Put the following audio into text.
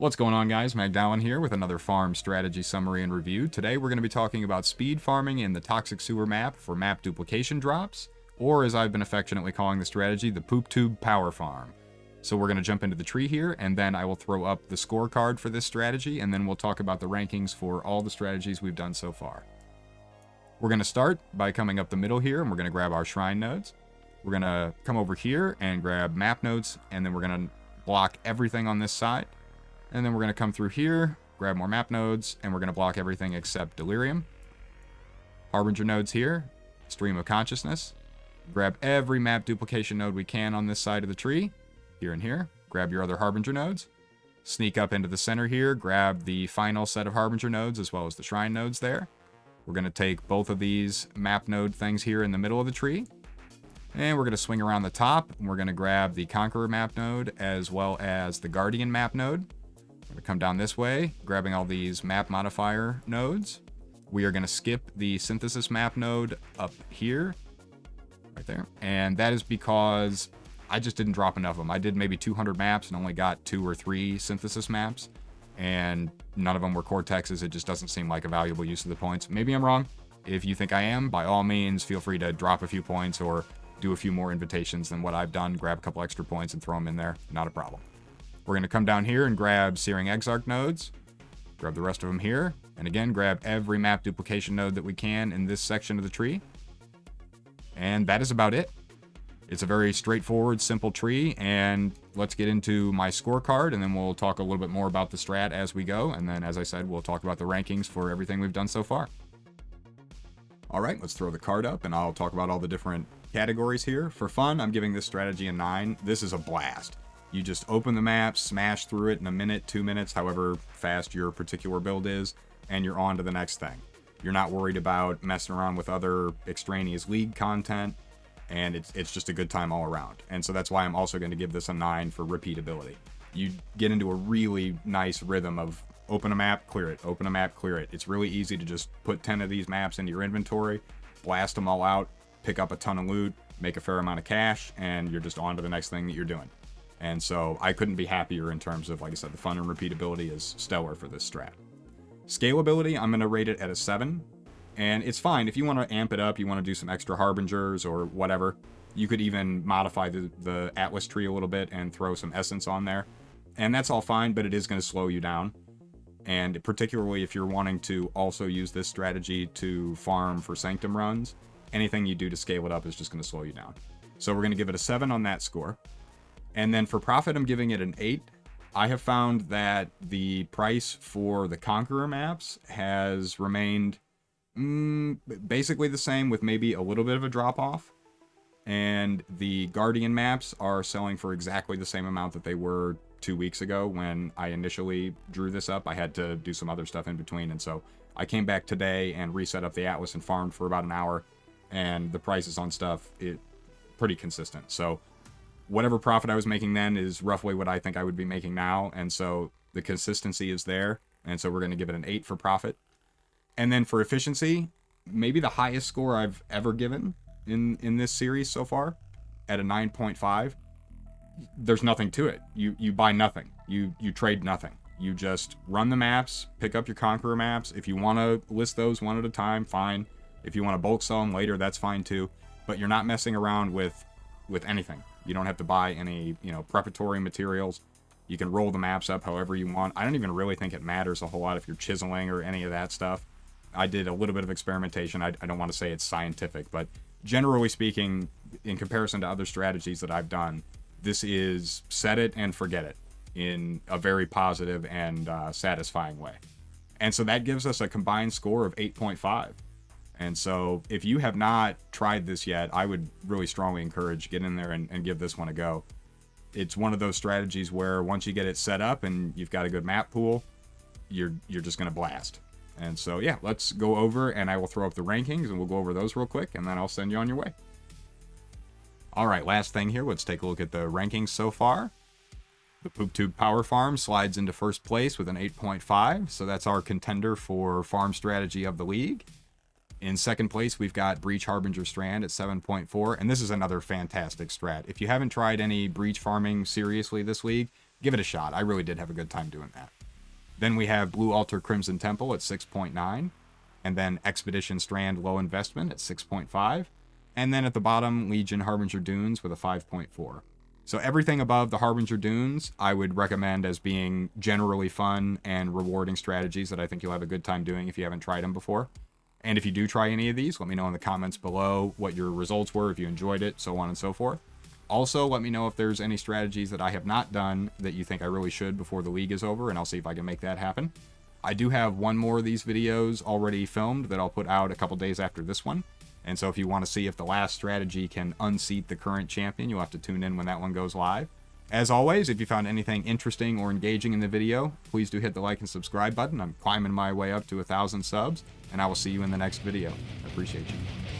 What's going on, guys? Magdallan here with another farm strategy summary and review. Today we're going to be talking about speed farming in the Toxic Sewer map for map duplication drops, or as I've been affectionately calling the strategy, the Poop Tube Power Farm. So we're going to jump into the tree here, and then I will throw up the scorecard for this strategy, and then we'll talk about the rankings for all the strategies we've done so far. We're going to start by coming up the middle here, and we're going to grab our shrine nodes. We're going to come over here and grab map nodes, and then we're going to block everything on this side. And then we're going to come through here, grab more map nodes, and we're going to block everything except Delirium. Harbinger nodes here, Stream of Consciousness. Grab every map duplication node we can on this side of the tree, here and here. Grab your other Harbinger nodes. Sneak up into the center here, grab the final set of Harbinger nodes as well as the Shrine nodes there. We're going to take both of these map node things here in the middle of the tree. And we're going to swing around the top, and we're going to grab the Conqueror map node as well as the Guardian map node. We're going to come down this way, grabbing all these map modifier nodes. We are going to skip the synthesis map node up here, right there. And that is because I just didn't drop enough of them. I did maybe 200 maps and only got 2 or 3 synthesis maps. And none of them were Cortexes. It just doesn't seem like a valuable use of the points. Maybe I'm wrong. If you think I am, by all means, feel free to drop a few points or do a few more invitations than what I've done. Grab a couple extra points and throw them in there. Not a problem. We're going to come down here and grab Searing Exarch nodes. Grab the rest of them here. And again, grab every map duplication node that we can in this section of the tree. And that is about it. It's a very straightforward, simple tree. And let's get into my scorecard, and then we'll talk a little bit more about the strat as we go. And then, as I said, we'll talk about the rankings for everything we've done so far. All right, let's throw the card up, and I'll talk about all the different categories here. For fun, I'm giving this strategy a 9. This is a blast. You just open the map, smash through it in a minute, 2 minutes, however fast your particular build is, and you're on to the next thing. You're not worried about messing around with other extraneous league content, and it's just a good time all around. And so that's why I'm also going to give this a 9 for repeatability. You get into a really nice rhythm of open a map, clear it, open a map, clear it. It's really easy to just put 10 of these maps into your inventory, blast them all out, pick up a ton of loot, make a fair amount of cash, and you're just on to the next thing that you're doing. And so I couldn't be happier in terms of, like I said, the fun and repeatability is stellar for this strat. Scalability, I'm going to rate it at a 7. And it's fine. If you want to amp it up, you want to do some extra Harbingers or whatever, you could even modify the Atlas tree a little bit and throw some Essence on there. And that's all fine, but it is going to slow you down. And particularly if you're wanting to also use this strategy to farm for Sanctum runs, anything you do to scale it up is just going to slow you down. So we're going to give it a 7 on that score. And then for profit, I'm giving it an 8. I have found that the price for the Conqueror maps has remained basically the same, with maybe a little bit of a drop-off. And the Guardian maps are selling for exactly the same amount that they were 2 weeks ago when I initially drew this up. I had to do some other stuff in between, and so I came back today and reset up the Atlas and farmed for about an hour, and the prices on stuff, pretty consistent. So whatever profit I was making then is roughly what I think I would be making now. And so the consistency is there. And so we're going to give it an 8 for profit. And then for efficiency, maybe the highest score I've ever given in this series so far, at a 9.5. There's nothing to it. You buy nothing. You trade nothing. You just run the maps, pick up your Conqueror maps. If you want to list those one at a time, fine. If you want to bulk sell them later, that's fine too. But you're not messing around with anything. You don't have to buy any, preparatory materials. You can roll the maps up however you want. I don't even really think it matters a whole lot if you're chiseling or any of that stuff. I did a little bit of experimentation. I don't want to say it's scientific, but generally speaking, in comparison to other strategies that I've done, this is set it and forget it in a very positive and satisfying way. And so that gives us a combined score of 8.5. And so if you have not tried this yet, I would really strongly encourage get in there and give this one a go. It's one of those strategies where once you get it set up and you've got a good map pool, you're just going to blast. And so, yeah, let's go over, and I will throw up the rankings, and we'll go over those real quick, and then I'll send you on your way. All right, last thing here, let's take a look at the rankings so far. The Poop Tube Power Farm slides into first place with an 8.5, so that's our contender for farm strategy of the league. In second place, we've got Breach Harbinger Strand at 7.4, and this is another fantastic strat. If you haven't tried any breach farming seriously this league, give it a shot. I really did have a good time doing that. Then we have Blue Altar Crimson Temple at 6.9, and then Expedition Strand Low Investment at 6.5, and then at the bottom, Legion Harbinger Dunes with a 5.4. So everything above the Harbinger Dunes, I would recommend as being generally fun and rewarding strategies that I think you'll have a good time doing if you haven't tried them before. And if you do try any of these, let me know in the comments below what your results were, if you enjoyed it, so on and so forth. Also, let me know if there's any strategies that I have not done that you think I really should before the league is over, and I'll see if I can make that happen. I do have one more of these videos already filmed that I'll put out a couple days after this one. And so if you want to see if the last strategy can unseat the current champion, you'll have to tune in when that one goes live. As always, if you found anything interesting or engaging in the video, please do hit the like and subscribe button. I'm climbing my way up to 1,000 subs, and I will see you in the next video. I appreciate you.